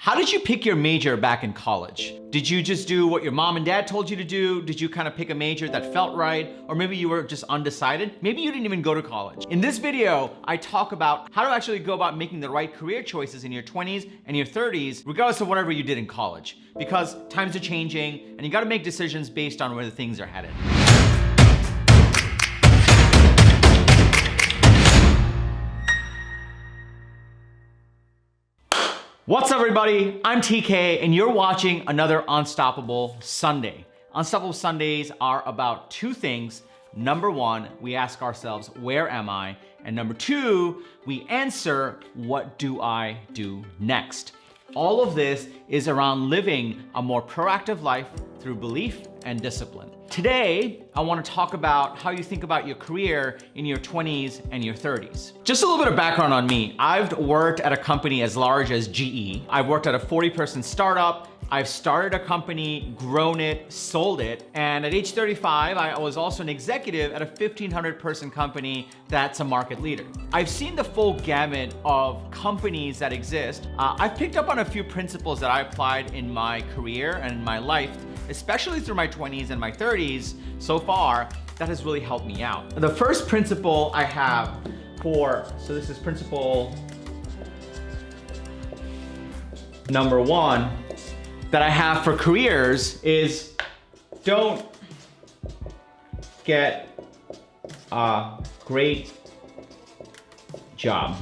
How did you pick your major back in college? Did you just do what your mom and dad told you to do? Did you kind of pick a major that felt right? Or maybe you were just undecided? Maybe you didn't even go to college. In this video, I talk about how to actually go about making the right career choices in your 20s and your 30s, regardless of whatever you did in college. Because times are changing and you gotta make decisions based on where the things are headed. What's up, everybody? I'm TK and you're watching another Unstoppable Sunday. Unstoppable Sundays are about two things. Number one, we ask ourselves, where am I? And number two, we answer, what do I do next? All of this is around living a more proactive life through belief and discipline. Today, I want to talk about how you think about your career in your 20s and your 30s. Just a little bit of background on me. I've worked at a company as large as GE. I've worked at a 40-person startup. I've started a company, grown it, sold it, and at age 35, I was also an executive at a 1,500-person company that's a market leader. I've seen the full gamut of companies that exist. I've picked up on a few principles that I applied in my career and in my life, especially through my 20s and my 30s so far, that has really helped me out. The first principle I have so this is principle number one that I have for careers is don't get a great job.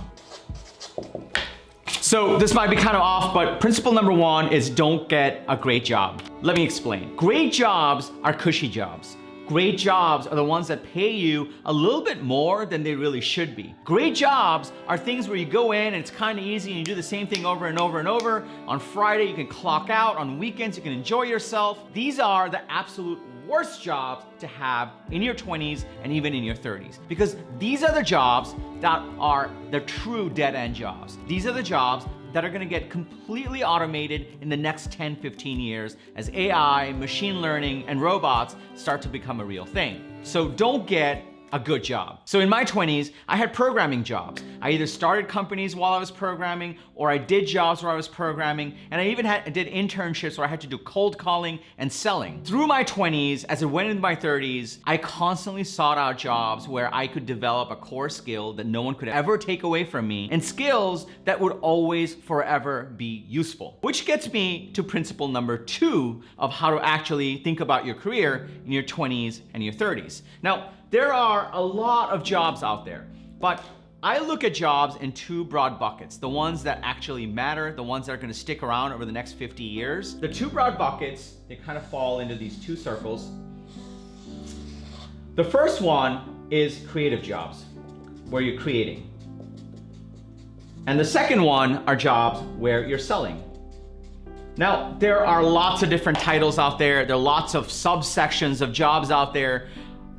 So this might be kind of off, but principle number one is don't get a great job. Let me explain. Great jobs are cushy jobs. Great jobs are the ones that pay you a little bit more than they really should be. Great jobs are things where you go in and it's kind of easy and you do the same thing over and over and over. On Friday, you can clock out. On weekends, you can enjoy yourself. These are the absolute worst jobs to have in your 20s and even in your 30s, because these are the jobs that are the true dead-end jobs. These are the jobs that are gonna get completely automated in the next 10, 15 years as AI, machine learning, and robots start to become a real thing. So don't get a good job. So in my 20s, I had programming jobs. I either started companies while I was programming, or I did jobs where I was programming, and I even did internships where I had to do cold calling and selling. Through my 20s, as it went into my 30s, I constantly sought out jobs where I could develop a core skill that no one could ever take away from me, and skills that would always forever be useful. Which gets me to principle number two of how to actually think about your career in your 20s and your 30s. Now, there are a lot of jobs out there, but I look at jobs in two broad buckets. The ones that actually matter, the ones that are gonna stick around over the next 50 years. The two broad buckets, they kind of fall into these two circles. The first one is creative jobs, where you're creating. And the second one are jobs where you're selling. Now, there are lots of different titles out there. There are lots of subsections of jobs out there.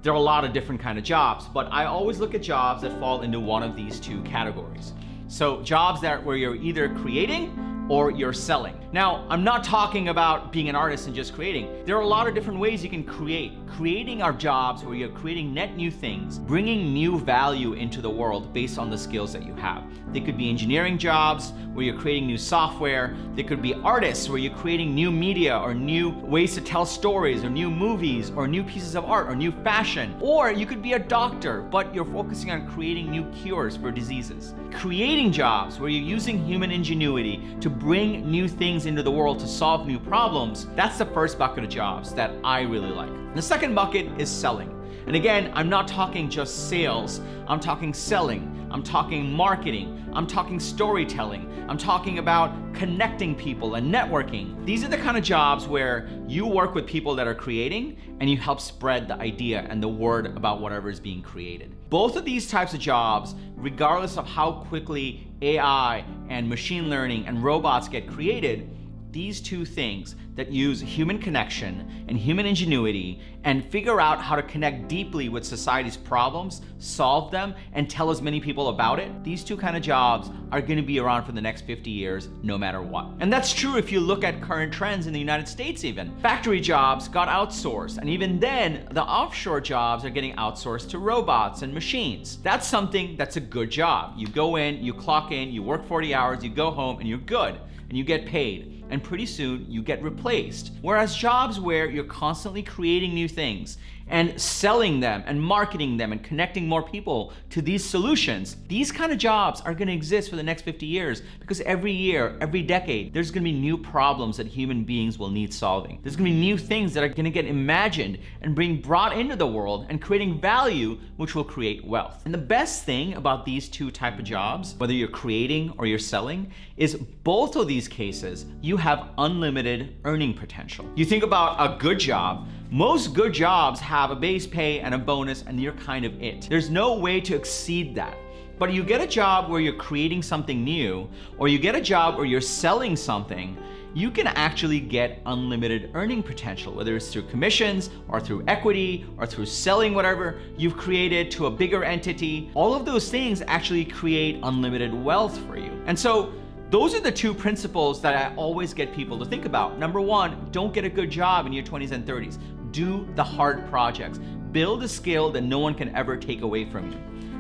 There are a lot of different kind of jobs, but I always look at jobs that fall into one of these two categories. So jobs where you're either creating or you're selling. Now, I'm not talking about being an artist and just creating. There are a lot of different ways you can create. Creating are jobs where you're creating net new things, bringing new value into the world based on the skills that you have. They could be engineering jobs where you're creating new software. They could be artists where you're creating new media or new ways to tell stories or new movies or new pieces of art or new fashion. Or you could be a doctor, but you're focusing on creating new cures for diseases. Creating jobs where you're using human ingenuity to bring new things into the world to solve new problems. That's the first bucket of jobs that I really like. The second bucket is selling. And again, I'm not talking just sales, I'm talking selling, I'm talking marketing, I'm talking storytelling, I'm talking about connecting people and networking. These are the kind of jobs where you work with people that are creating and you help spread the idea and the word about whatever is being created. Both of these types of jobs, regardless of how quickly AI and machine learning and robots get created, these two things that use human connection and human ingenuity and figure out how to connect deeply with society's problems, solve them, and tell as many people about it, these two kind of jobs are gonna be around for the next 50 years, no matter what. And that's true if you look at current trends in the United States even. Factory jobs got outsourced, and even then, the offshore jobs are getting outsourced to robots and machines. That's something that's a good job. You go in, you clock in, you work 40 hours, you go home, and you're good. and you get paid, and pretty soon you get replaced. Whereas jobs where you're constantly creating new things and selling them and marketing them and connecting more people to these solutions, these kind of jobs are gonna exist for the next 50 years because every year, every decade, there's gonna be new problems that human beings will need solving. There's gonna be new things that are gonna get imagined and being brought into the world and creating value, which will create wealth. And the best thing about these two type of jobs, whether you're creating or you're selling, is both of these cases, you have unlimited earning potential. You think about a good job, most good jobs have a base pay and a bonus, and you're kind of it. There's no way to exceed that. But you get a job where you're creating something new, or you get a job where you're selling something, you can actually get unlimited earning potential, whether it's through commissions or through equity or through selling whatever you've created to a bigger entity. All of those things actually create unlimited wealth for you. And so those are the two principles that I always get people to think about. Number one, don't get a good job in your 20s and 30s. Do the hard projects. Build a skill that no one can ever take away from you.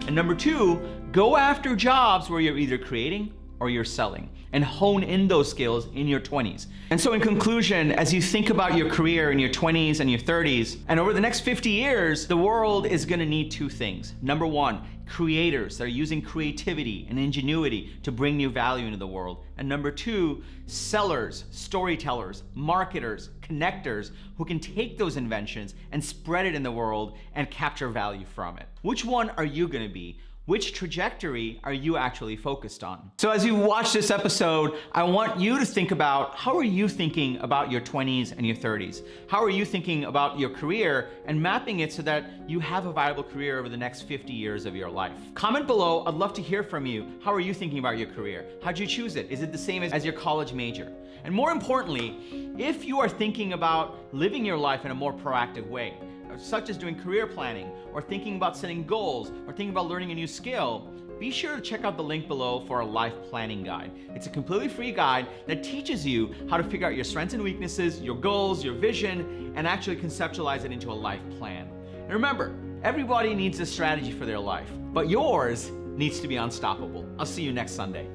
And number two, go after jobs where you're either creating or you're selling, and hone in those skills in your 20s. And so in conclusion, as you think about your career in your 20s and your 30s, and over the next 50 years, the world is gonna need two things. Number one, creators that are using creativity and ingenuity to bring new value into the world. And number two, sellers, storytellers, marketers, connectors who can take those inventions and spread it in the world and capture value from it. Which one are you gonna be? Which trajectory are you actually focused on? So as you watch this episode, I want you to think about, how are you thinking about your 20s and your 30s? How are you thinking about your career and mapping it so that you have a viable career over the next 50 years of your life? Comment below, I'd love to hear from you. How are you thinking about your career? How'd you choose it? Is it the same as your college major? And more importantly, if you are thinking about living your life in a more proactive way, such as doing career planning, or thinking about setting goals, or thinking about learning a new skill, be sure to check out the link below for a life planning guide. It's a completely free guide that teaches you how to figure out your strengths and weaknesses, your goals, your vision, and actually conceptualize it into a life plan. And remember, everybody needs a strategy for their life, but yours needs to be unstoppable. I'll see you next Sunday.